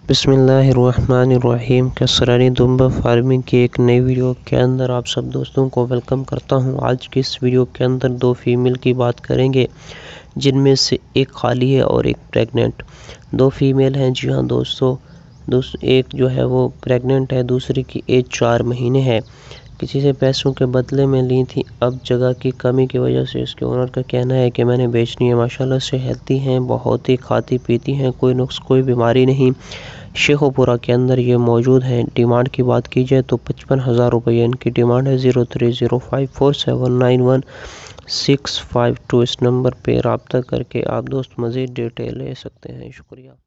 बिस्मिल्लाहिर्रहमानिर्रहीम। कसरानी दुम्बा फार्मिंग की एक नई वीडियो के अंदर आप सब दोस्तों को वेलकम करता हूं। आज की इस वीडियो के अंदर दो फीमेल की बात करेंगे, जिनमें से एक खाली है और एक प्रेग्नेंट। दो फीमेल हैं, जी हां दोस्तों। एक जो है वो प्रेग्नेंट है, दूसरी की एज 4 महीने है। किसी से पैसों के बदले में ली थी, अब जगह की कमी की वजह से इसके ओनर का कहना है कि मैंने बेचनी है। माशाल्लाह से हेल्दी हैं, बहुत ही खाती पीती हैं, कोई नुक्स कोई बीमारी नहीं। शेखोपुरा के अंदर ये मौजूद हैं। डिमांड की बात की जाए तो 55,000 रुपये इनकी डिमांड है। 0305479165 इस नंबर पे रब्ता करके आप दोस्त मज़ीद डिटेल ले सकते हैं। शुक्रिया।